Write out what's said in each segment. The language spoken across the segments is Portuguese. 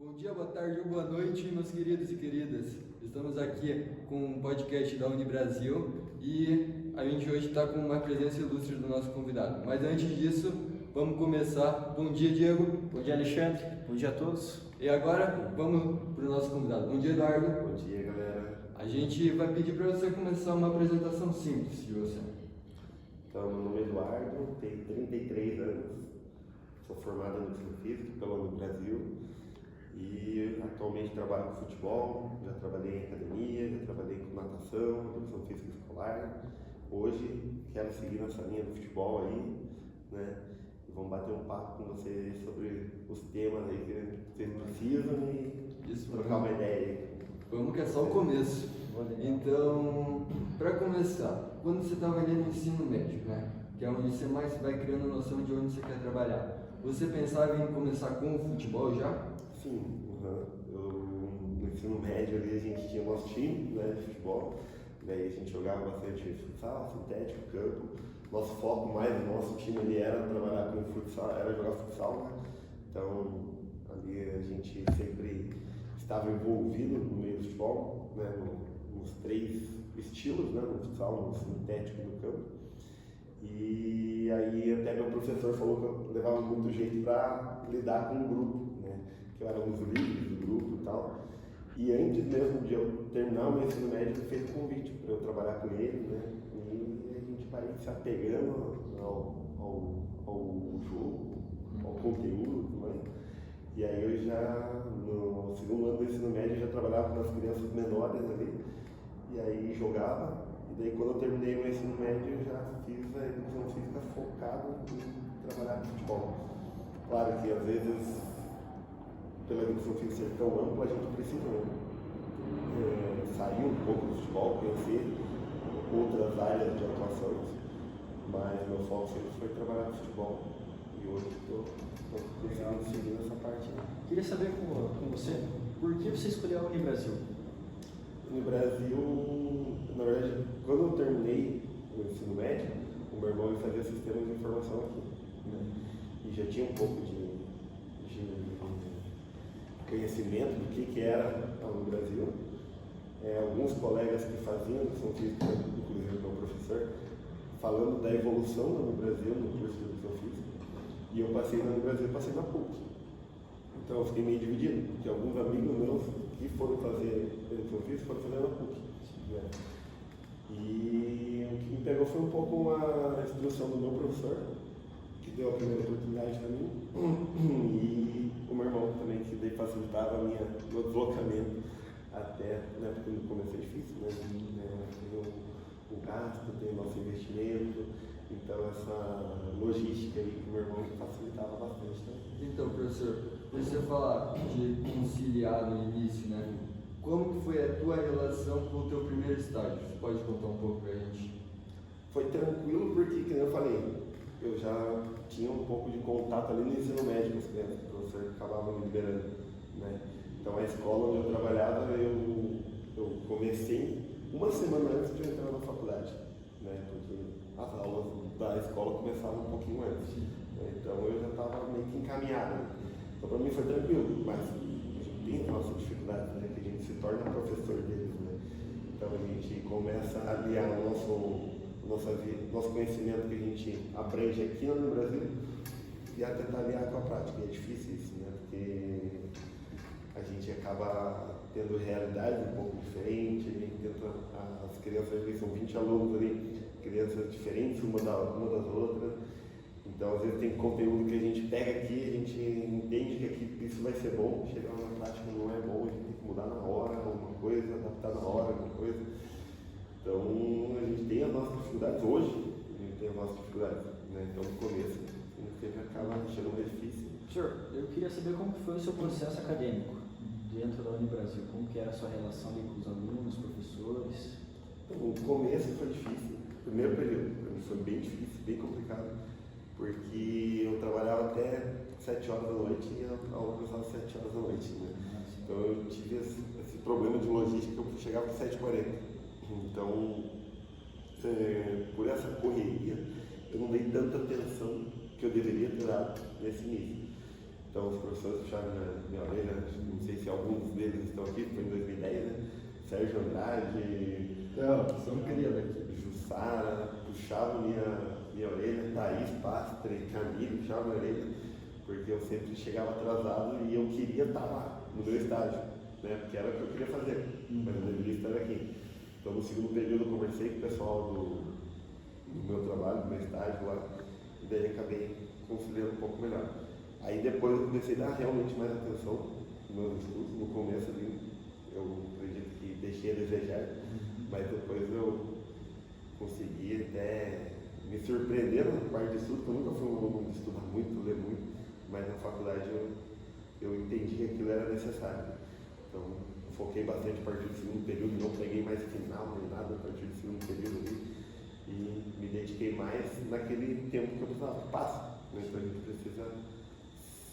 Bom dia, boa tarde ou boa noite, meus queridos e queridas. Estamos aqui com um podcast da Unibrasil e a gente hoje está com uma presença ilustre do nosso convidado. Mas antes disso, vamos começar. Bom dia, Diego. Bom dia, Alexandre. Bom dia a todos. E agora, vamos para o nosso convidado. Bom dia, Eduardo. Bom dia, galera. A gente vai pedir para você começar uma apresentação simples de você. Então, meu nome é Eduardo, tenho 33 anos, sou formado em Educação Física pela Unibrasil e atualmente trabalho com futebol, já trabalhei em academia, já trabalhei com natação, Educação Física Escolar. Hoje quero seguir nessa linha do futebol aí, né? E vamos bater um papo com vocês sobre os temas aí que vocês precisam e trocar uma ideia aí. Vamos que é só o começo. Então, para começar, quando você estava ali no ensino médio, né, que é onde você mais vai criando noção de onde você quer trabalhar, você pensava em começar com o futebol já? Sim, no ensino médio ali a gente tinha o nosso time, né, de futebol, daí a gente jogava bastante futsal, sintético, campo. Nosso foco mais do nosso time ali era trabalhar com futsal, era jogar futsal, né? Então ali a gente sempre estava envolvido no meio do futebol, né, nos três estilos, né, no futsal, no sintético e no campo. E aí até meu professor falou que eu levava muito jeito para lidar com o grupo, né, que eu era um dos líderes do grupo e tal. E antes mesmo de eu terminar o meu ensino médio, ele fez um convite para eu trabalhar com ele, né, e a gente vai se apegando ao jogo, ao conteúdo, né. E aí eu já, no segundo ano do ensino médio, já trabalhava com as crianças menores ali, e aí jogava, e daí quando eu terminei o ensino médio, eu já fiz a educação física focada em trabalhar com futebol. Claro que às vezes, pela educação física ser tão ampla, a gente precisa sair um pouco do futebol, conhecer outras áreas de atuações, mas meu foco sempre foi trabalhar com futebol, e hoje estou conseguindo seguir nessa parte. Queria saber com você, por que você escolheu a Unibrasil? No Brasil, na verdade, quando eu terminei o ensino médio, o meu irmão fazia sistemas de informação aqui, né? E já tinha um pouco de conhecimento do que era a Unibrasil. Alguns colegas que faziam educação física, inclusive o meu professor, falando da evolução da Unibrasil no curso de educação física, e eu passei na Unibrasil e passei na PUC. Então eu fiquei meio dividido, porque alguns amigos meus que foram fazer educação física foram fazer na PUC, né? E o que me pegou foi um pouco a instrução do meu professor, que deu a primeira oportunidade para mim, e o meu irmão também, que daí facilitava meu deslocamento até, né, porque no começo é difícil, né? Tem o gasto, tem o nosso investimento, então essa logística aí que o meu irmão facilitava bastante, né? Então, professor, você falar de conciliar no início, né? Como que foi a tua relação com o teu primeiro estágio? Você pode contar um pouco pra gente? Foi tranquilo porque, como eu falei, eu já tinha um pouco de contato ali no ensino médio com os crianças, o professor acabava me liberando, né? Então a escola onde eu trabalhava, eu comecei uma semana antes de eu entrar na faculdade, né? Porque as aulas da escola começavam um pouquinho antes, né? Então eu já estava meio que encaminhado. Então para mim foi tranquilo, mas a gente tem a nossa dificuldade, né? Que a gente se torna professor deles, né? Então a gente começa a aliar o nosso conhecimento que a gente aprende aqui no Brasil e a tentar aliar com a prática. E é difícil isso, né? Porque a gente acaba tendo realidade um pouco diferente, a gente tenta, as crianças ali são 20 alunos ali, crianças diferentes uma das outras, então às vezes tem conteúdo que a gente pega aqui, a gente entende que aqui isso vai ser bom, chegar na prática não é bom, a gente tem que mudar na hora alguma coisa, adaptar na hora alguma coisa. Então a gente tem as nossas dificuldades, hoje a gente tem as nossas dificuldades, né? Então no começo a gente sempre acaba achando mais difícil. Senhor, eu queria saber como foi o seu processo acadêmico dentro da Unibrasil, como que era a sua relação ali com os alunos, professores? O começo foi difícil, o primeiro período para mim foi bem difícil, bem complicado, porque eu trabalhava até 7 horas da noite e a aula começava às 7 horas da noite, né? Então eu tive esse problema de logística, eu chegava às 7h40. Então, por essa correria, eu não dei tanta atenção que eu deveria ter dado nesse início. Então os professores puxaram minha orelha, não sei se alguns deles estão aqui, foi em 2010, né? Sérgio Andrade, são queridos aqui. Jussara, puxavam minha orelha, Thaís, Pastre, Camille, puxavam minha orelha, porque eu sempre chegava atrasado e eu queria estar lá, no meu estágio, né? Porque era o que eu queria fazer, mas eu deveria estar aqui. Então no segundo período eu conversei com o pessoal do meu trabalho, do meu estágio lá, e daí acabei conciliando um pouco melhor. Aí depois eu comecei a dar realmente mais atenção nos meus estudos. No começo ali, eu acredito que deixei a desejar, mas depois eu consegui até me surpreender na parte de estudo, porque eu nunca fui um aluno de estudar muito, ler muito, mas na faculdade eu entendi que aquilo era necessário. Então, eu foquei bastante a partir do segundo período, não peguei mais final nem nada a partir do segundo período ali, e me dediquei mais naquele tempo que eu precisava, que passa, né? Então a gente precisa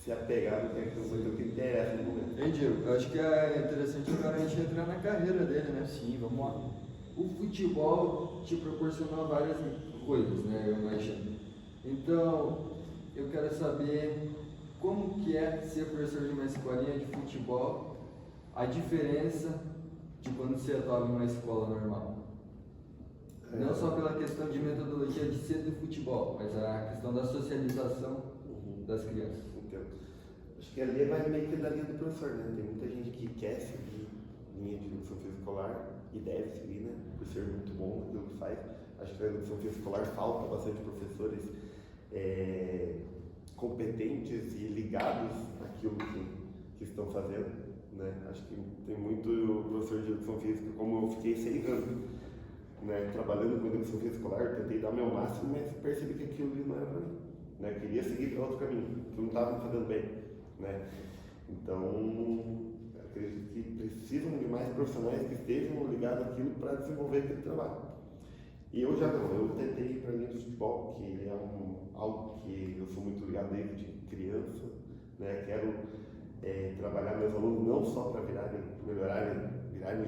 se apegar no que é aquilo que interessa no momento. Ei, Diego, eu acho que é interessante agora a gente entrar na carreira dele, né? Sim, vamos lá. O futebol te proporcionou várias coisas, né? Eu imagino. Então, eu quero saber como que é ser professor de uma escolinha de futebol, a diferença de quando você atuava em uma escola normal. Não só pela questão de metodologia de ser do futebol, mas a questão da socialização das crianças. Entendo. Acho que ali é mais meio que da linha do professor, né? Tem muita gente que quer seguir linha de educação física escolar e deve seguir, né? Por ser muito bom naquilo que faz. Acho que na educação física escolar falta bastante professores competentes e ligados naquilo que estão fazendo, né? Acho que tem muito professor de educação física, como eu fiquei 6 anos, né, trabalhando com educação física escolar, eu tentei dar o meu máximo, mas percebi que aquilo ali não era para mim, né? Eu queria seguir para outro caminho, que não estava me fazendo bem, né? Então, acredito que precisam de mais profissionais que estejam ligados àquilo para desenvolver aquele trabalho. E eu já não, eu tentei ir para a linha do futebol, que é algo que eu sou muito ligado desde criança, né? Quero trabalhar meus alunos não só para virarem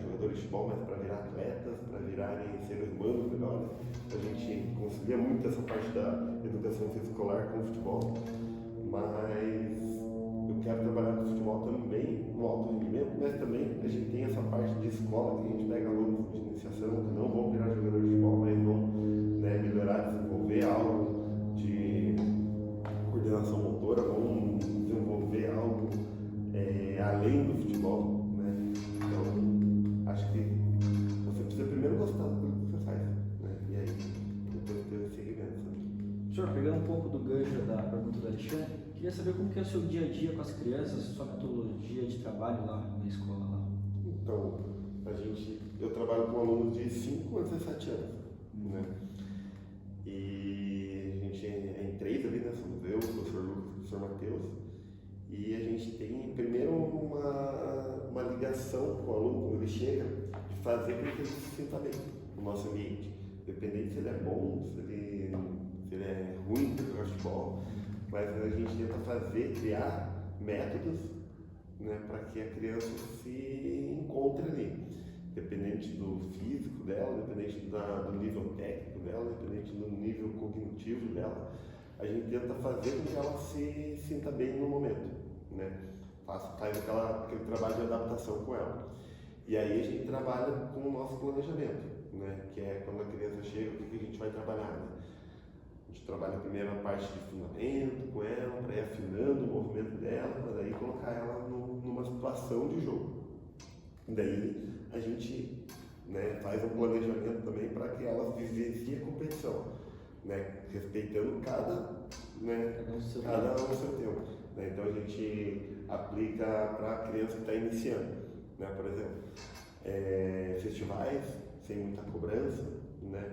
jogadores de futebol, mas para virar atletas, para virarem seres humanos melhores. A gente concilia muito essa parte da educação física escolar com o futebol, mas eu quero trabalhar com o futebol também no alto rendimento, mas também a gente tem essa parte de escola que a gente pega alunos de iniciação que não vão virar jogadores de futebol, mas vão, né, melhorar, desenvolver algo de coordenação motora, vão desenvolver algo além do futebol, né? Então, acho que você precisa primeiro gostar do que você faz, né? E aí, depois ter esse segmento. Senhor, pegando um pouco do gancho da pergunta do Alexandre, queria saber como que é o seu dia a dia com as crianças, sua metodologia de trabalho lá na escola lá. Então, eu trabalho com alunos de 5 a 17 anos, né? E a gente é em 3 ali, né? Somos eu, o professor Lucas e o professor Matheus. E a gente tem primeiro uma ligação com o aluno quando ele chega, de fazer com que ele se sinta bem no nosso ambiente. Independente se ele é bom, se ele é ruim no futebol, mas a gente tenta criar métodos, né, para que a criança se encontre ali. Dependente do físico dela, dependente do nível técnico dela, dependente do nível cognitivo dela, a gente tenta fazer com que ela se sinta bem no momento, né? Faz aquele trabalho de adaptação com ela. E aí a gente trabalha com o nosso planejamento, né? Que é quando a criança chega, o que a gente vai trabalhar, né? A gente trabalha primeiro a parte de fundamento com ela, para ir afinando o movimento dela, para daí colocar ela numa situação de jogo. Daí a gente, né, faz um planejamento também para que ela vivencie a competição, né, respeitando cada um seu tempo. Né? Então a gente aplica para a criança que está iniciando, né, por exemplo, festivais sem muita cobrança, né?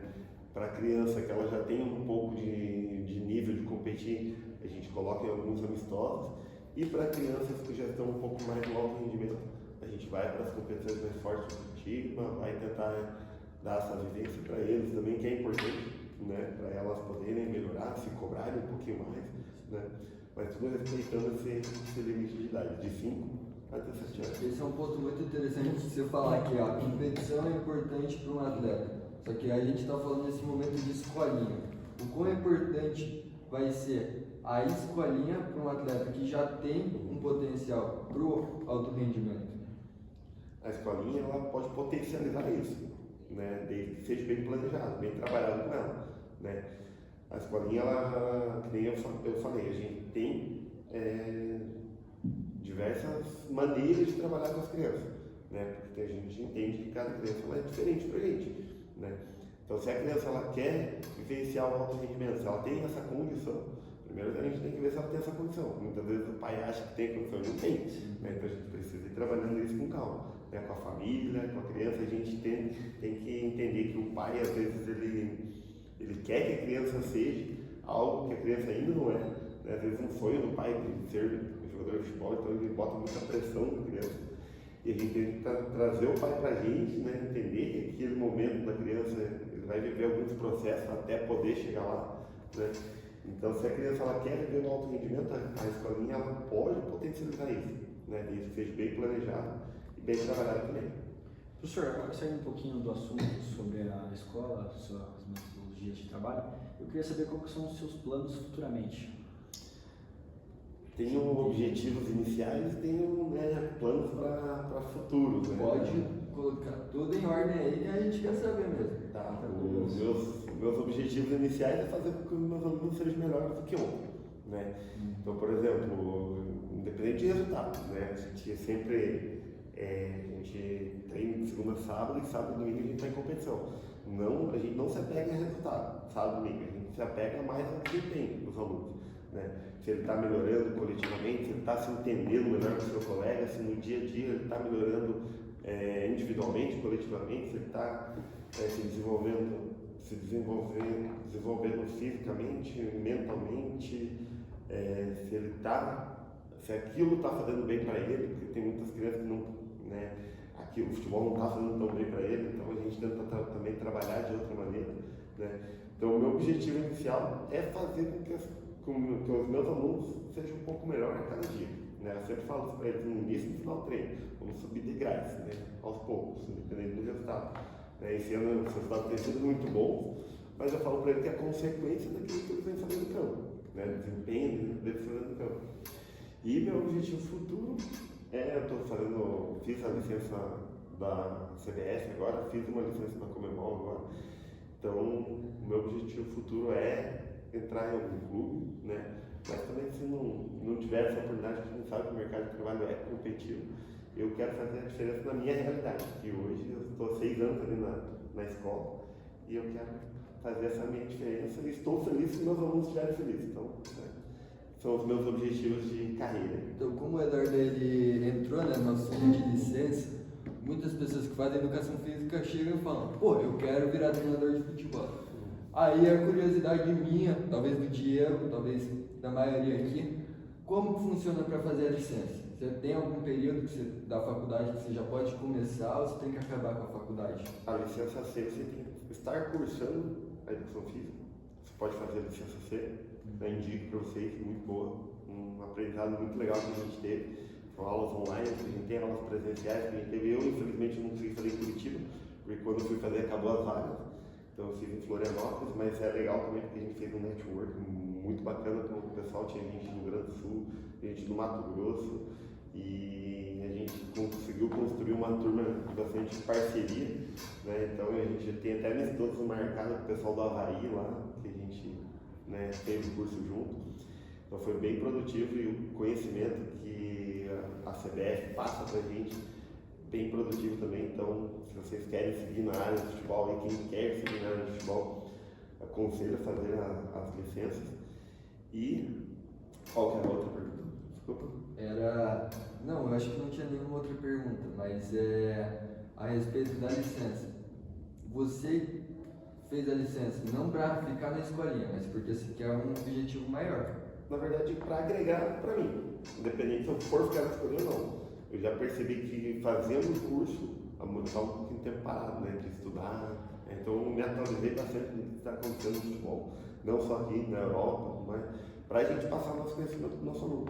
Para a criança que ela já tem um pouco de nível de competir, a gente coloca em alguns amistosos, e para crianças que já estão um pouco mais no alto rendimento, a gente vai para as competições mais fortes do Curitiba, vai tentar dar essa vivência para eles também, que é importante, né, para elas poderem melhorar, se cobrarem um pouquinho mais, né, mas tudo respeitando esse limite de idade, de 5 a 17 anos. Esse é um ponto muito interessante de você falar que a competição é importante para um atleta, só que a gente está falando nesse momento de escolinha. O quão importante vai ser a escolinha para um atleta que já tem um potencial para o alto rendimento? A escolinha ela pode potencializar isso, né? Desde que seja bem planejado, bem trabalhado com ela, né? A escolinha, ela, que nem eu falei, a gente tem diversas maneiras de trabalhar com as crianças, né? Porque a gente entende que cada criança ela é diferente pra gente, né? Então, se a criança ela quer vivenciar o alto rendimento, se ela tem essa condição, primeiro a gente tem que ver se ela tem essa condição. Muitas vezes o pai acha que tem condição e não tem, né? Então a gente precisa ir trabalhando isso com calma, né? Com a família, com a criança. A gente tem que entender que o pai, às vezes, ele quer que a criança seja algo que a criança ainda não é, né? Às vezes um sonho do pai de ser jogador de futebol, então ele bota muita pressão na criança. E a gente tem que trazer o pai pra gente, né? Entender que aquele momento da criança, ele vai viver alguns processos até poder chegar lá, né? Então, se a criança ela quer viver um alto rendimento, a escolinha ela pode potencializar isso, né? Desde que seja bem planejado e bem trabalhado também. Professor, agora saindo um pouquinho do assunto sobre a escola, suas metodologias de trabalho, eu queria saber quais são os seus planos futuramente. Tenho objetivos iniciais, tenho, né, planos para futuros. Né? Pode colocar tudo em ordem aí que a gente quer saber mesmo. Tá, os meus objetivos iniciais é fazer com que os meus alunos sejam melhores do que ontem, né? Então, por exemplo, independente de resultado, né? A gente sempre a gente treina de segunda a sábado e sábado e domingo a gente está em competição. Não, a gente não se apega a resultado, sábado e domingo, a gente se apega mais ao desempenho dos alunos, né? Se ele está melhorando coletivamente, se ele está se entendendo melhor com o seu colega, se no dia a dia ele está melhorando individualmente, coletivamente, se ele está se desenvolvendo fisicamente, mentalmente, se aquilo está fazendo bem para ele, porque tem muitas crianças que não, né, aqui o futebol não está fazendo tão bem para ele, então a gente tenta também trabalhar de outra maneira, né? Então o meu objetivo inicial é fazer com que os meus alunos sejam um pouco melhor a cada dia, né? Eu sempre falo para eles no início e no final do treino, vamos subir degraus, né? Aos poucos, independente do resultado. Esse ano os resultados têm sido muito bons, mas eu falo para ele que é consequência daquilo que eles vêm fazendo no campo, né? O desempenho deles fazendo no campo. E meu objetivo futuro fiz a licença da CBF agora, fiz uma licença da Comebol agora. Então, o meu objetivo futuro é entrar em algum clube, né? Mas também se não tiver essa oportunidade, porque a gente sabe que o mercado de trabalho é competitivo, eu quero fazer a diferença na minha realidade, que hoje eu estou há 6 anos ali na escola e eu quero fazer essa minha diferença e estou feliz se meus alunos estiverem felizes. Então, são os meus objetivos de carreira. Então, como o Eduardo ele entrou, né, no assunto de licença, muitas pessoas que fazem educação física chegam e falam: pô, eu quero virar treinador de futebol. Aí a curiosidade minha, talvez do Diego, talvez da maioria aqui, como funciona para fazer a licença? Você tem algum período da faculdade que você já pode começar ou você tem que acabar com a faculdade? A licença C, você tem que estar cursando a educação física. Você pode fazer a licença C, eu indico para vocês, muito boa, um aprendizado muito legal que a gente teve. São aulas online, a gente tem aulas presenciais que a gente teve. Eu, infelizmente, não consegui fazer em Curitiba, porque quando eu fui fazer acabou as vagas. Então eu fiz em Florianópolis, mas é legal também porque a gente fez um network muito bacana com o pessoal. Tinha gente do Rio Grande do Sul, gente do Mato Grosso, e a gente conseguiu construir uma turma de bastante parceria, né? Então a gente tem até amistosos marcados com o pessoal do Havaí lá, que a gente, né, fez o curso junto. Então foi bem produtivo e o conhecimento que a CBF passa pra gente, bem produtivo também. Então, se vocês querem seguir na área de futebol e quem quer seguir na área de futebol, aconselho a fazer as licenças. E qual que era a outra pergunta? Desculpa. Não, eu acho que não tinha nenhuma outra pergunta, mas a respeito da licença. Você fez a licença não para ficar na escolinha, mas porque você quer um objetivo maior. Na verdade, para agregar para mim, independente se eu for ficar na escolinha ou não. Eu já percebi que fazendo o curso, a mãe está um pouquinho tempo parado, né, de estudar. Então, eu me atualizei bastante do que está acontecendo no futebol, não só aqui na Europa, mas para a gente passar nosso conhecimento para o nosso aluno.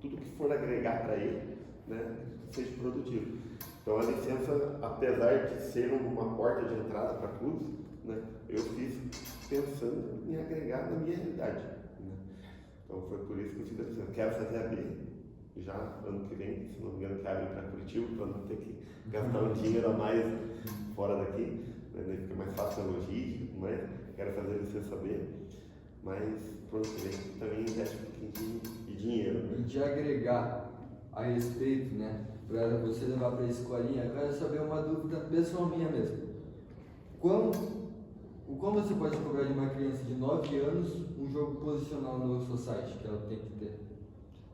Tudo que for agregar para ele, né, seja produtivo. Então, a licença, apesar de ser uma porta de entrada para clubes, né, eu fiz pensando em agregar na minha realidade. Né. Então foi por isso que eu fiz a decisão. Quero fazer a B já ano que vem, se não me engano, que abre para Curitiba, para não ter que gastar um dinheiro a mais fora daqui, né? Daí fica mais fácil a logística, mas quero fazer a licença B, mas pro ano que vem também investe um pouquinho de dinheiro. Né? E de agregar a respeito, né, para você levar para a escolinha, eu quero saber uma dúvida pessoal minha mesmo. Como você pode cobrar de uma criança de 9 anos um jogo posicional no Society que ela tem que ter?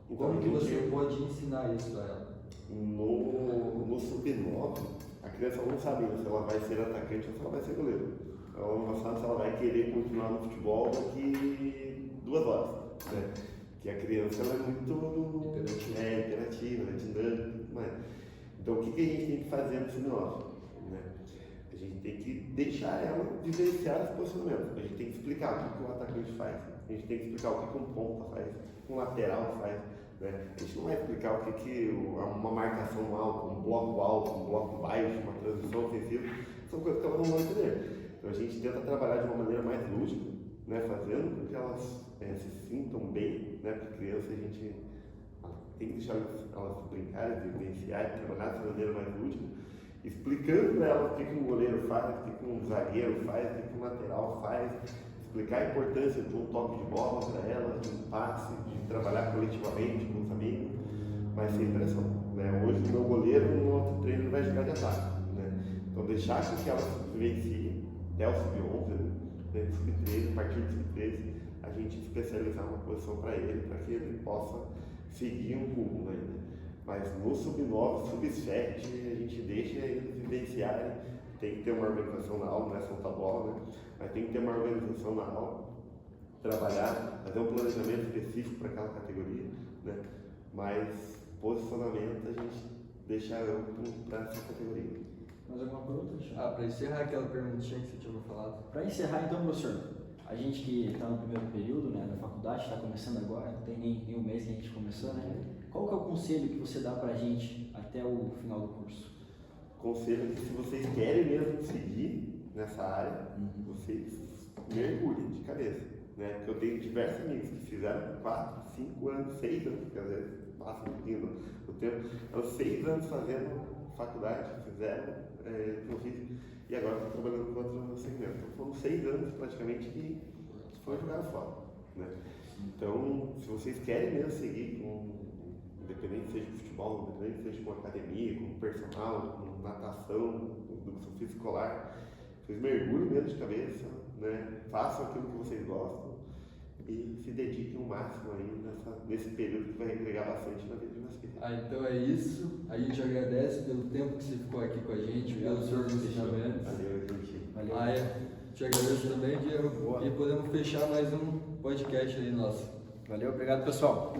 Como que você pode ensinar isso a ela? No sub-9, a criança não sabe se ela vai ser atacante ou se ela vai ser goleiro. Ela não sabe se ela vai querer continuar no futebol daqui 2 horas. Né? Que a criança ela é muito imperativa, ela é dinâmica. Mas... Então o que a gente tem que fazer no sub-9? Né? A gente tem que deixar ela vivenciar os posicionamentos. A gente tem que explicar o que o atacante faz. A gente tem que explicar o que um ponta faz, o que um lateral faz. Né? A gente não vai explicar o que uma marcação alta, um bloco baixo, uma transição ofensiva. São coisas que elas não vão entender. Então a gente tenta trabalhar de uma maneira mais lúdica, né? Fazendo com que elas se sintam bem, né? Porque criança a gente tem que deixar elas brincarem, vivenciarem, trabalhar dessa maneira mais lúdica, explicando para elas o que um goleiro faz, o que um zagueiro faz, o que um lateral faz, explicar a importância de um toque de bola para elas, de um passe, de trabalhar coletivamente com os amigos, mas sem pressão. Né? Hoje o meu goleiro no outro treino vai jogar de ataque. Né? Então deixar com que elas vivenciem até o sub-11, né? Sub-13, a partir do sub-13, a gente especializar uma posição para ele, para que ele possa seguir um rumo. Né? Mas no sub-9, sub-7, a gente deixa eles vivenciarem. Tem que ter uma organização na aula, não é soltar bola, né? Mas tem que ter uma organização na aula, trabalhar, fazer um planejamento específico para aquela categoria, né? Mas posicionamento a gente deixa para essa categoria. Mais alguma pergunta, Alexandre? Para encerrar aquela perguntinha que você tinha falado. Para encerrar então, professor, a gente que está no primeiro período, né, da faculdade, está começando agora, não tem nem um mês que a gente começou, né? Qual que é o conselho que você dá para a gente até o final do curso? Conselho que se vocês querem mesmo seguir nessa área, vocês mergulhem de cabeça, né? Porque eu tenho diversos amigos que fizeram 4, 5 anos, 6 anos, porque às vezes passa um pouquinho do tempo, então 6 anos fazendo faculdade, fizeram, e agora estão trabalhando com outro segmento. Então foram 6 anos praticamente que foram jogados fora, né? Então, se vocês querem mesmo seguir independente seja com futebol, independente seja com academia, com personal, com natação, com educação física escolar, vocês mergulhem mesmo de cabeça, né? Façam aquilo que vocês gostam e se dediquem o máximo aí nesse período que vai agregar bastante na vida de vocês. Então é isso. A gente agradece pelo tempo que você ficou aqui com a gente, pelos seus ensinamentos. Valeu, gente. Valeu. Te agradeço também, Diego. E podemos fechar mais um podcast aí nosso. Valeu, obrigado pessoal.